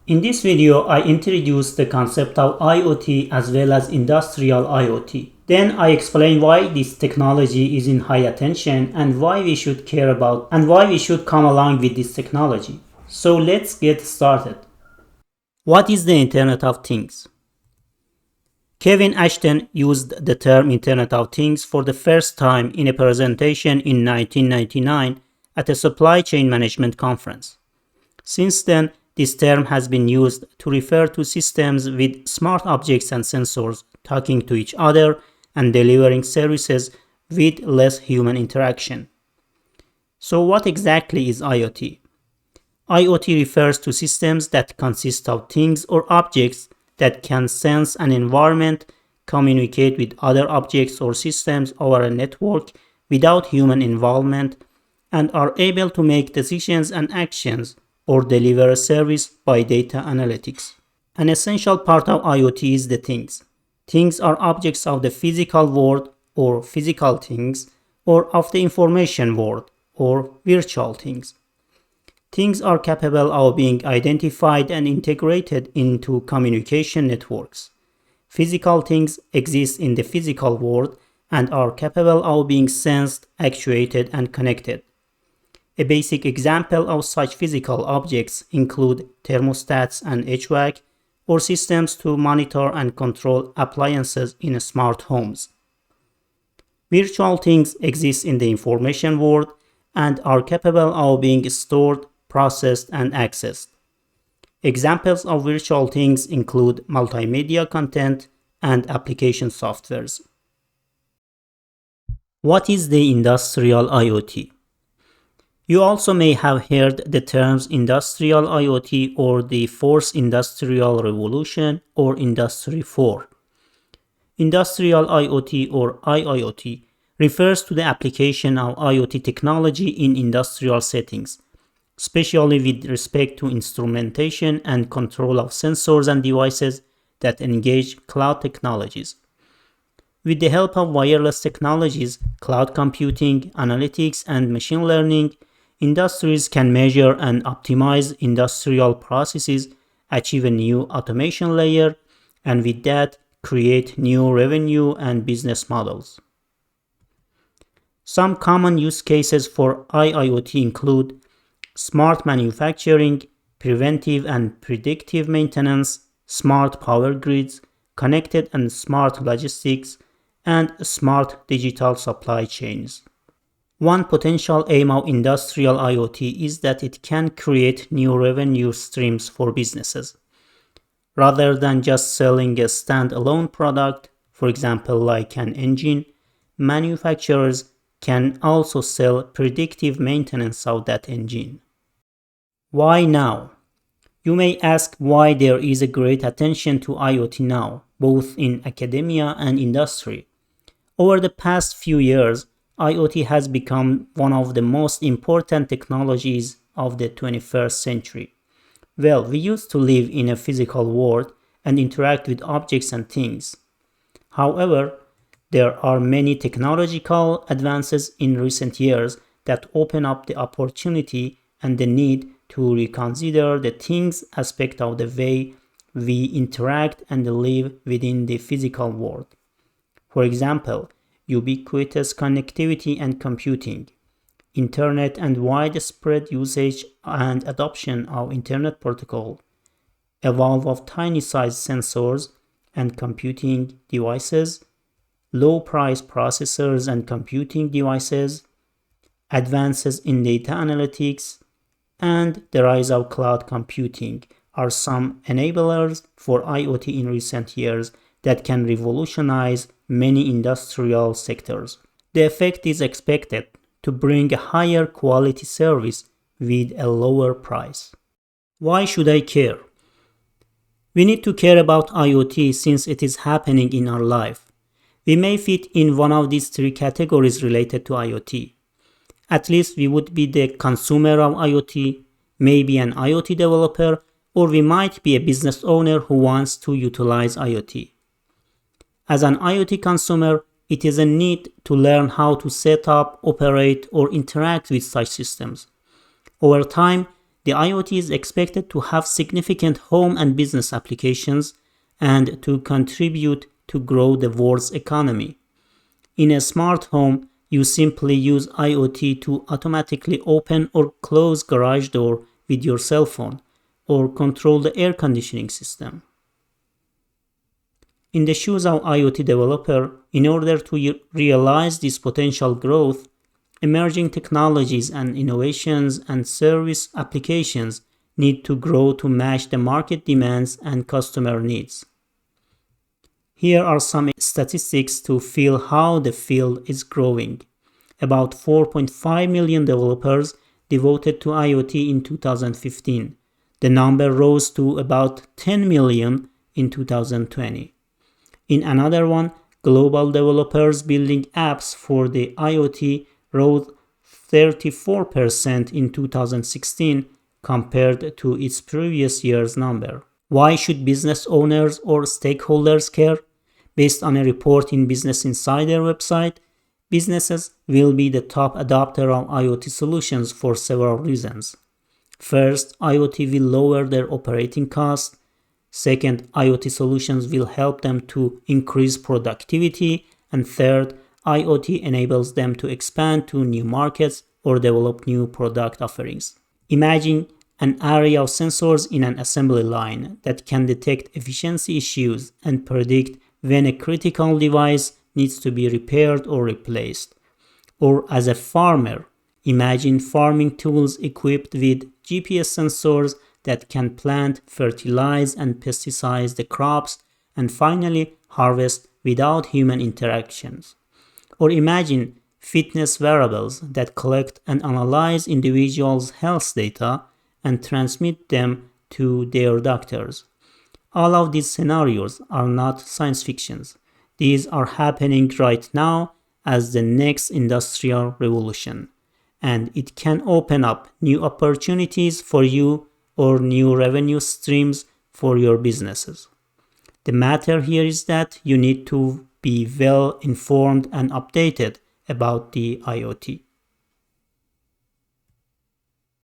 In this video, I introduce the concept of IoT as well as Industrial IoT. Then I explain why this technology is in high attention and why we should care about and why we should come along with this technology. So let's get started. What is the Internet of Things? Kevin Ashton used the term Internet of Things for the first time in a presentation in 1999 at a supply chain management conference. Since then, this term has been used to refer to systems with smart objects and sensors talking to each other and delivering services with less human interaction. So what exactly is IoT? IoT refers to systems that consist of things or objects that can sense an environment, communicate with other objects or systems over a network without human involvement, and are able to make decisions and actions or deliver a service by data analytics. An essential part of IoT is the things. Things are objects of the physical world or physical things, or of the information world or virtual things. Things are capable of being identified and integrated into communication networks. Physical things exist in the physical world and are capable of being sensed, actuated, and connected. A basic example of such physical objects include thermostats and HVAC, or systems to monitor and control appliances in smart homes. Virtual things exist in the information world and are capable of being stored, processed, and accessed. Examples of virtual things include multimedia content and application softwares. What is the Industrial IoT? You also may have heard the terms Industrial IoT or the Fourth Industrial Revolution or Industry 4. Industrial IoT or IIoT refers to the application of IoT technology in industrial settings, especially with respect to instrumentation and control of sensors and devices that engage cloud technologies. With the help of wireless technologies, cloud computing, analytics, and machine learning, industries can measure and optimize industrial processes, achieve a new automation layer, and with that, create new revenue and business models. Some common use cases for IIoT include smart manufacturing, preventive and predictive maintenance, smart power grids, connected and smart logistics, and smart digital supply chains. One potential aim of Industrial IoT is that it can create new revenue streams for businesses. Rather than just selling a standalone product, for example like an engine, manufacturers can also sell predictive maintenance of that engine. Why now? You may ask why there is a great attention to IoT now, both in academia and industry. Over the past few years, IoT has become one of the most important technologies of the 21st century. Well, we used to live in a physical world and interact with objects and things. However, there are many technological advances in recent years that open up the opportunity and the need to reconsider the things aspect of the way we interact and live within the physical world. For example, ubiquitous connectivity and computing, internet and widespread usage and adoption of internet protocol, evolve of tiny size sensors and computing devices, low price processors and computing devices, advances in data analytics, and the rise of cloud computing are some enablers for IoT in recent years that can revolutionize many industrial sectors. The effect is expected to bring a higher quality service with a lower price. Why should I care? We need to care about IoT since it is happening in our life. We may fit in one of these three categories related to IoT. At least we would be the consumer of IoT, maybe an IoT developer, or we might be a business owner who wants to utilize IoT. As an IoT consumer, it is a need to learn how to set up, operate, or interact with such systems. Over time, The IoT is expected to have significant home and business applications and to contribute to grow the world's economy. In a smart home, you simply use IoT to automatically open or close garage door with your cell phone or control the air conditioning system. In the shoes of IoT developer, in order to realize this potential growth, emerging technologies and innovations and service applications need to grow to match the market demands and customer needs. Here are some statistics to feel how the field is growing. About 4.5 million developers devoted to IoT in 2015. The number rose to about 10 million in 2020. In another one, global developers building apps for the IoT rose 34% in 2016 compared to its previous year's number. Why should business owners or stakeholders care? Based on a report in Business Insider website, businesses will be the top adopter of IoT solutions for several reasons. First, IoT will lower their operating costs. Second, IoT solutions will help them to increase productivity. And third, IoT enables them to expand to new markets or develop new product offerings. Imagine an array of sensors in an assembly line that can detect efficiency issues and predict when a critical device needs to be repaired or replaced. Or as a farmer, imagine farming tools equipped with GPS sensors that can plant, fertilize, and pesticide the crops and finally harvest without human interactions. Or imagine fitness wearables that collect and analyze individuals' health data and transmit them to their doctors. All of these scenarios are not science fictions. These are happening right now as the next industrial revolution, and it can open up new opportunities for you or new revenue streams for your businesses. The matter here is that you need to be well informed and updated about the IoT.